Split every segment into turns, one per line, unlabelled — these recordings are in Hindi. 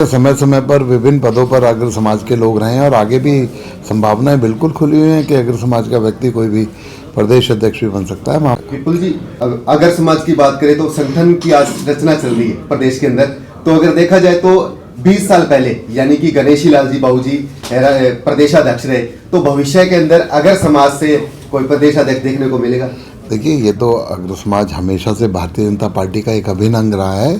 समय समय पर विभिन्न पदों पर अग्र समाज के लोग रहे हैं और आगे भी संभावनाएं बिल्कुल खुली हुई हैं कि अग्र समाज का व्यक्ति कोई भी प्रदेश अध्यक्ष भी बन सकता है।
विपुल जी, अगर समाज की बात करें तो संगठन की आज रचना चल रही है प्रदेश के अंदर। तो अगर देखा जाए तो 20 साल पहले यानी कि गणेशी लाल जी बाबूजी प्रदेशाध्यक्ष रहे, तो भविष्य के अंदर अगर समाज से कोई प्रदेशाध्यक्ष देखने को मिलेगा?
देखिए, ये तो अग्र समाज हमेशा से भारतीय जनता पार्टी का एक अभिन्न अंग रहा है,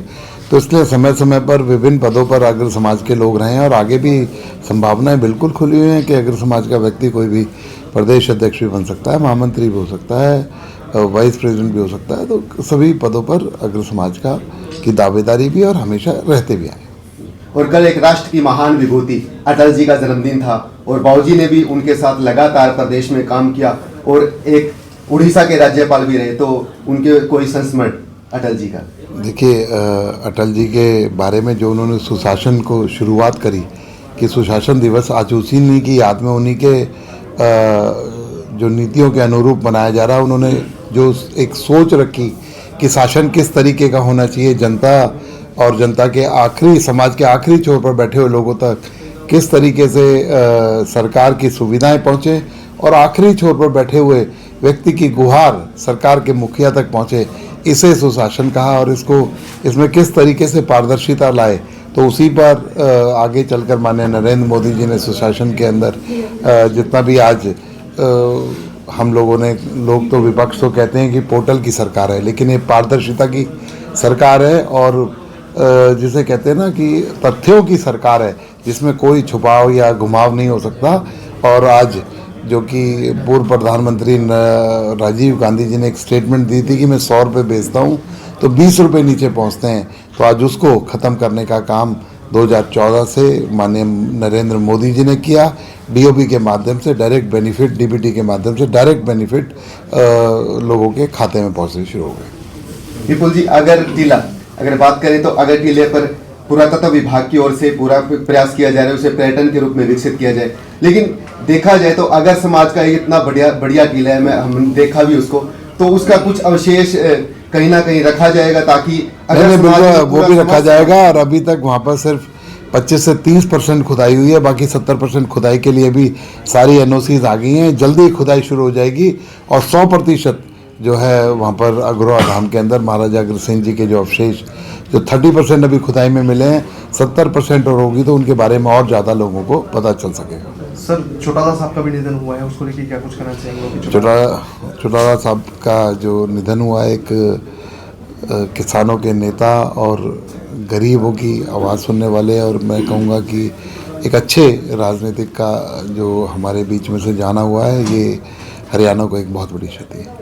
तो इसलिए समय समय पर विभिन्न पदों पर अग्र समाज के लोग रहे हैं और आगे भी संभावनाएं बिल्कुल खुली हुई हैं कि अग्र समाज का व्यक्ति कोई भी प्रदेश अध्यक्ष भी बन सकता है, महामंत्री भी हो सकता है, वाइस प्रेसिडेंट भी हो सकता है। तो सभी पदों पर अग्र समाज की दावेदारी भी और हमेशा रहते भी आए।
और कल एक राष्ट्र की महान विभूति अटल जी का जन्मदिन था और बाबूजी ने भी उनके साथ लगातार प्रदेश में काम किया और एक उड़ीसा के राज्यपाल भी रहे, तो उनके कोई संस्मरण अटल जी का?
देखिए, अटल जी के बारे में जो उन्होंने सुशासन को शुरुआत करी कि सुशासन दिवस आज उसी की याद में उन्हीं के जो नीतियों के अनुरूप मनाया जा रहा है। उन्होंने जो एक सोच रखी कि शासन किस तरीके का होना चाहिए, जनता और जनता के आखिरी समाज के आखिरी छोर पर बैठे हुए लोगों तक किस तरीके से सरकार की सुविधाएं पहुँचे और आखिरी छोर पर बैठे हुए व्यक्ति की गुहार सरकार के मुखिया तक पहुँचे, इसे सुशासन कहा। और इसमें किस तरीके से पारदर्शिता लाए, तो उसी पर आगे चलकर माननीय नरेंद्र मोदी जी ने सुशासन के अंदर जितना भी आज हम लोगों ने, लोग तो विपक्ष तो कहते हैं कि पोर्टल की सरकार है, लेकिन ये पारदर्शिता की सरकार है और जिसे कहते हैं ना कि तथ्यों की सरकार है, जिसमें कोई छुपाव या घुमाव नहीं हो सकता। और आज जो कि पूर्व प्रधानमंत्री राजीव गांधी जी ने एक स्टेटमेंट दी थी कि मैं 100 रुपये बेचता हूँ तो 20 रुपये नीचे पहुँचते हैं, तो आज उसको ख़त्म करने का काम 2014 से माननीय नरेंद्र मोदी जी ने किया। डीओबी के माध्यम से डायरेक्ट बेनिफिट, डीबीटी के माध्यम से डायरेक्ट बेनिफिट लोगों के खाते में पहुँचने शुरू हो गए।
विपुल जी, अगर बात करें तो अगर टीले पर पुरातत्व विभाग की ओर से पूरा प्रयास किया जा रहा है उसे पर्यटन के रूप में विकसित किया जाए, लेकिन देखा जाए तो अगर समाज का इतना बढ़िया किला है, हमने देखा भी उसको, तो उसका कुछ अवशेष कहीं ना कहीं रखा जाएगा ताकि
वो भी रखा जाएगा। और अभी तक वहाँ पर सिर्फ 25 से 30% खुदाई हुई है, बाकी 70% खुदाई के लिए भी सारी एनओसीज आ गई हैं। जल्दी खुदाई शुरू हो जाएगी और 100% जो है वहाँ पर अग्रवा धाम के अंदर महाराजा अग्रसेन जी के जो अवशेष जो 30% अभी खुदाई में मिले हैं, 70% और होगी तो उनके बारे में और ज़्यादा लोगों को पता चल सकेगा।
सर, चौटाला साहब का भी निधन हुआ है, उसको लेकर क्या कुछ कहना चाहेंगे?
चौटाला साहब का जो निधन हुआ है, एक किसानों के नेता और गरीबों की आवाज़ सुनने वाले, और मैं कहूँगा कि एक अच्छे राजनीतिक का जो हमारे बीच में से जाना हुआ है, ये हरियाणा को एक बहुत बड़ी क्षति है।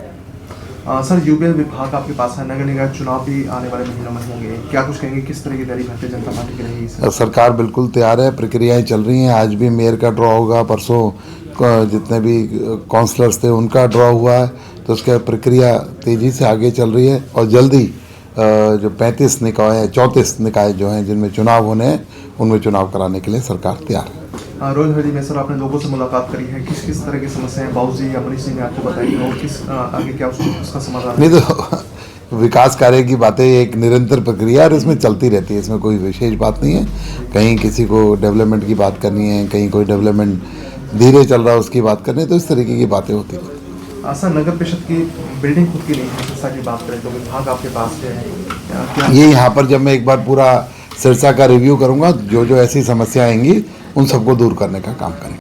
सर, यूपीएल विभाग आपके पास है, नगर निगम चुनाव भी आने वाले महीनों में होंगे, क्या कुछ कहेंगे, किस तरह की तैयारी भारतीय जनता पार्टी की रहेगी?
सरकार बिल्कुल तैयार है, प्रक्रियाएं चल रही हैं। आज भी मेयर का ड्रॉ होगा, परसों जितने भी काउंसलर्स थे उनका ड्रॉ हुआ है, तो उसका प्रक्रिया तेज़ी से आगे चल रही है और जल्दी जो 35 निकाय है, 34 निकाय जो हैं जिनमें चुनाव होने हैं, उनमें चुनाव कराने के लिए सरकार तैयार है।
रोहित हरी में सर, आपने लोगों से मुलाकात करी है, किस किस तरह की समस्याएं बाबूजी या मनीष जी ने आपको बताई और किस आगे क्या उसका समाधान?
नहीं, तो विकास कार्य की बातें एक निरंतर प्रक्रिया और इसमें चलती रहती है, इसमें कोई विशेष बात नहीं है। कहीं किसी को डेवलपमेंट की बात करनी है, कहीं कोई डेवलपमेंट धीरे चल रहा है उसकी बात करनी है, तो इस तरीके की बातें होती हैं।
सर, नगर परिषद की बिल्डिंग खुद की नहीं है, सिरसा की बात करें तो विभाग आपके पास है
ये यहाँ पर जब मैं एक बार पूरा सिरसा का रिव्यू करूँगा, जो जो ऐसी समस्या आएंगी उन सबको दूर करने का काम करेंगे।